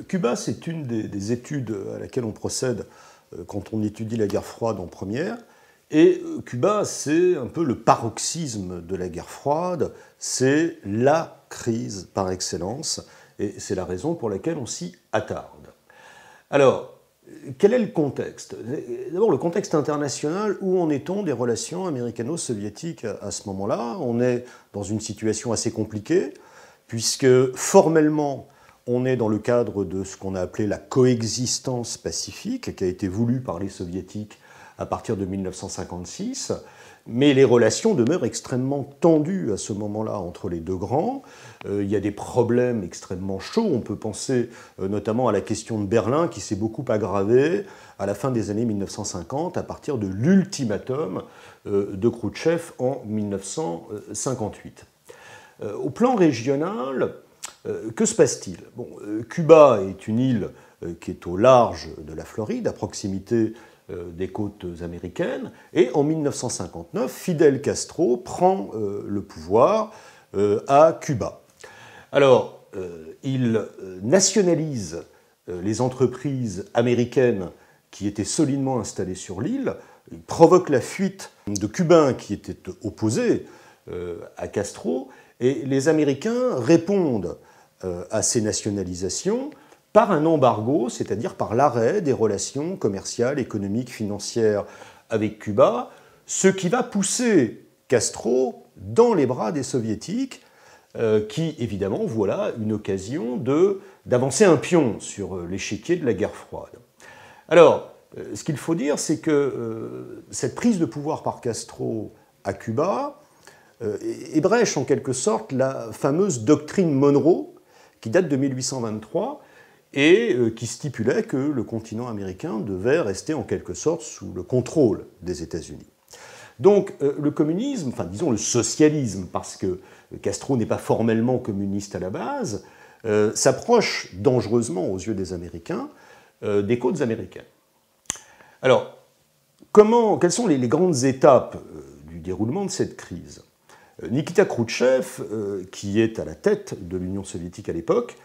Cuba, c'est une des études à laquelle on procède quand on étudie la guerre froide en première. Et Cuba, c'est un peu le paroxysme de la guerre froide, c'est la crise par excellence, et c'est la raison pour laquelle on s'y attarde. Alors, quel est le contexte? D'abord, le contexte international, où en est-on des relations américano-soviétiques à ce moment-là? On est dans une situation assez compliquée, puisque formellement, on est dans le cadre de ce qu'on a appelé la coexistence pacifique, qui a été voulue par les soviétiques à partir de 1956, mais les relations demeurent extrêmement tendues à ce moment-là entre les deux grands. Il y a des problèmes extrêmement chauds. On peut penser notamment à la question de Berlin, qui s'est beaucoup aggravée à la fin des années 1950, à partir de l'ultimatum de Khrouchtchev en 1958. Au plan régional, que se passe-t-il? Bon, Cuba est une île qui est au large de la Floride, à proximité des côtes américaines, et en 1959, Fidel Castro prend le pouvoir à Cuba. Alors, il nationalise les entreprises américaines qui étaient solidement installées sur l'île, il provoque la fuite de Cubains qui étaient opposés à Castro, et les Américains répondent à ces nationalisations par un embargo, c'est-à-dire par l'arrêt des relations commerciales, économiques, financières avec Cuba, ce qui va pousser Castro dans les bras des Soviétiques, qui, évidemment, voient là une occasion d'avancer un pion sur l'échiquier de la guerre froide. Alors, ce qu'il faut dire, c'est que cette prise de pouvoir par Castro à Cuba ébrèche en quelque sorte la fameuse doctrine Monroe, qui date de 1823, et qui stipulait que le continent américain devait rester en quelque sorte sous le contrôle des États-Unis. Donc le communisme, enfin disons le socialisme, parce que Castro n'est pas formellement communiste à la base, s'approche dangereusement aux yeux des Américains des côtes américaines. Alors, quelles sont les grandes étapes du déroulement de cette crise? Nikita Khrouchtchev, qui est à la tête de l'Union soviétique à l'époque,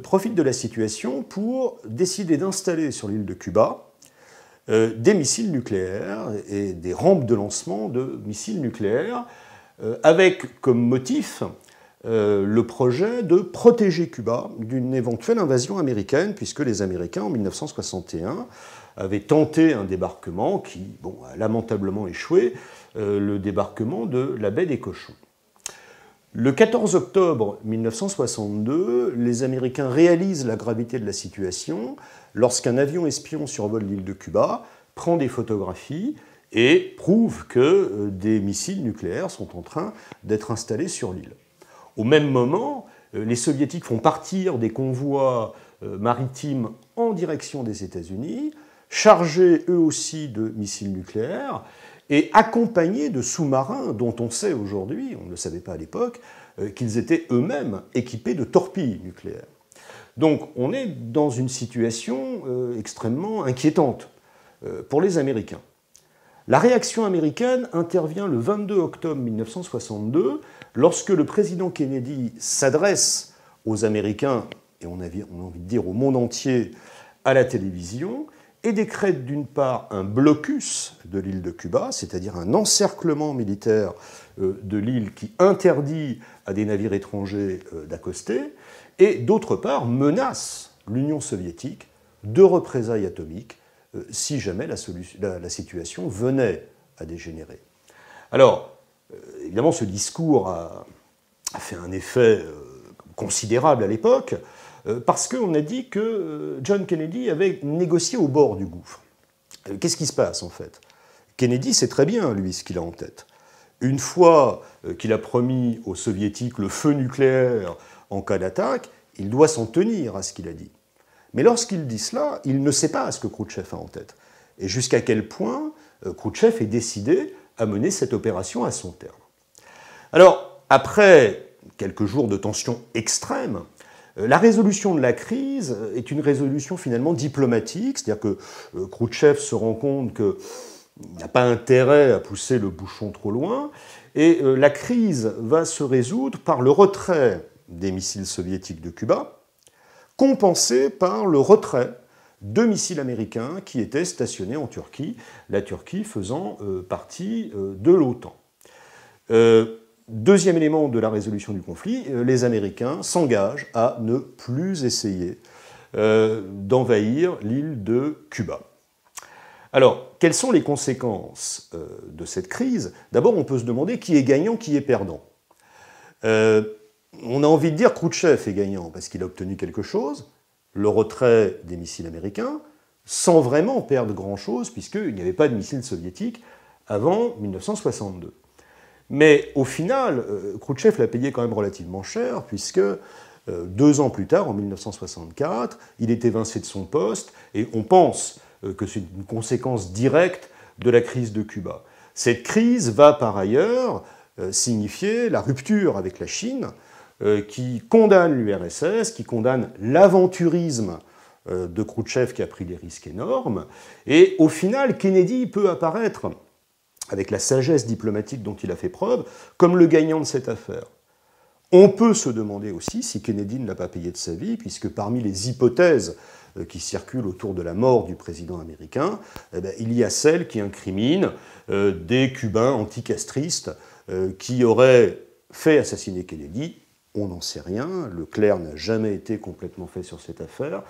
profite de la situation pour décider d'installer sur l'île de Cuba des missiles nucléaires et des rampes de lancement de missiles nucléaires, avec comme motif le projet de protéger Cuba d'une éventuelle invasion américaine, puisque les Américains, en 1961, avaient tenté un débarquement qui, a lamentablement échoué, le débarquement de la baie des Cochons. Le 14 octobre 1962, les Américains réalisent la gravité de la situation lorsqu'un avion espion survole l'île de Cuba, prend des photographies et prouve que des missiles nucléaires sont en train d'être installés sur l'île. Au même moment, les Soviétiques font partir des convois maritimes en direction des États-Unis, chargés eux aussi de missiles nucléaires, et accompagnés de sous-marins dont on sait aujourd'hui, on ne le savait pas à l'époque, qu'ils étaient eux-mêmes équipés de torpilles nucléaires. Donc on est dans une situation extrêmement inquiétante pour les Américains. La réaction américaine intervient le 22 octobre 1962, lorsque le président Kennedy s'adresse aux Américains, et on a envie de dire au monde entier, à la télévision, et décrète d'une part un blocus de l'île de Cuba, c'est-à-dire un encerclement militaire de l'île qui interdit à des navires étrangers d'accoster, et d'autre part menace l'Union soviétique de représailles atomiques si jamais la situation venait à dégénérer. Alors, évidemment, ce discours a fait un effet considérable à l'époque, parce qu'on a dit que John Kennedy avait négocié au bord du gouffre. Qu'est-ce qui se passe en fait? Kennedy sait très bien, lui, ce qu'il a en tête. Une fois qu'il a promis aux Soviétiques le feu nucléaire en cas d'attaque, il doit s'en tenir à ce qu'il a dit. Mais lorsqu'il dit cela, il ne sait pas ce que Khrouchtchev a en tête. Et jusqu'à quel point Khrouchtchev est décidé à mener cette opération à son terme. Alors, après quelques jours de tension extrême, la résolution de la crise est une résolution finalement diplomatique, c'est-à-dire que Khrouchtchev se rend compte qu'il n'a pas intérêt à pousser le bouchon trop loin, Et la crise va se résoudre par le retrait des missiles soviétiques de Cuba, compensé par le retrait de missiles américains qui étaient stationnés en Turquie, la Turquie faisant partie de l'OTAN. Deuxième élément de la résolution du conflit, les Américains s'engagent à ne plus essayer d'envahir l'île de Cuba. Alors, quelles sont les conséquences de cette crise? D'abord, on peut se demander qui est gagnant, qui est perdant. On a envie de dire que Khrouchtchev est gagnant parce qu'il a obtenu quelque chose, le retrait des missiles américains, sans vraiment perdre grand-chose, puisqu'il n'y avait pas de missiles soviétiques avant 1962. Mais au final, Khrouchtchev l'a payé quand même relativement cher, puisque 2 ans plus tard, en 1964, il est évincé de son poste, et on pense que c'est une conséquence directe de la crise de Cuba. Cette crise va par ailleurs signifier la rupture avec la Chine, qui condamne l'URSS, qui condamne l'aventurisme de Khrouchtchev qui a pris des risques énormes. Et au final, Kennedy peut apparaître, avec la sagesse diplomatique dont il a fait preuve, comme le gagnant de cette affaire. On peut se demander aussi si Kennedy ne l'a pas payé de sa vie, puisque parmi les hypothèses qui circulent autour de la mort du président américain, il y a celle qui incrimine des Cubains anticastristes qui auraient fait assassiner Kennedy. On n'en sait rien, le clair n'a jamais été complètement fait sur cette affaire,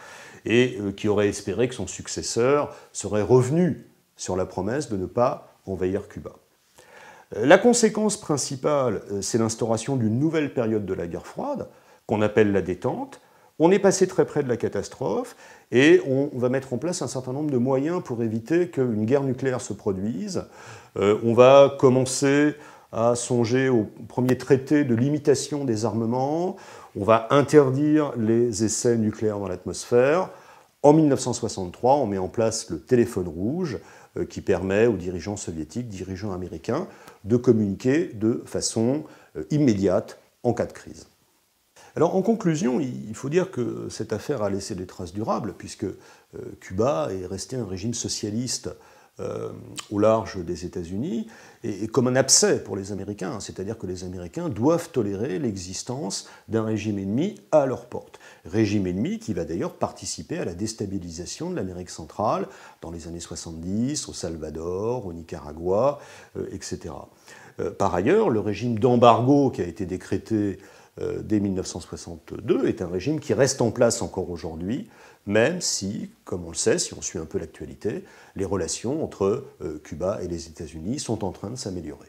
et qui auraient espéré que son successeur serait revenu sur la promesse de ne pas envahir Cuba. La conséquence principale, c'est l'instauration d'une nouvelle période de la guerre froide, qu'on appelle la détente. On est passé très près de la catastrophe, et on va mettre en place un certain nombre de moyens pour éviter qu'une guerre nucléaire se produise. On va commencer à songer au premier traité de limitation des armements, on va interdire les essais nucléaires dans l'atmosphère. En 1963, on met en place le téléphone rouge, qui permet aux dirigeants soviétiques, dirigeants américains, de communiquer de façon immédiate en cas de crise. Alors en conclusion, il faut dire que cette affaire a laissé des traces durables, puisque Cuba est resté un régime socialiste au large des États-Unis, et comme un abcès pour les Américains, c'est-à-dire que les Américains doivent tolérer l'existence d'un régime ennemi à leur porte. Régime ennemi qui va d'ailleurs participer à la déstabilisation de l'Amérique centrale dans les années 70, au Salvador, au Nicaragua, etc. Par ailleurs, le régime d'embargo qui a été décrété dès 1962 est un régime qui reste en place encore aujourd'hui, même si, comme on le sait, si on suit un peu l'actualité, les relations entre Cuba et les États-Unis sont en train de s'améliorer.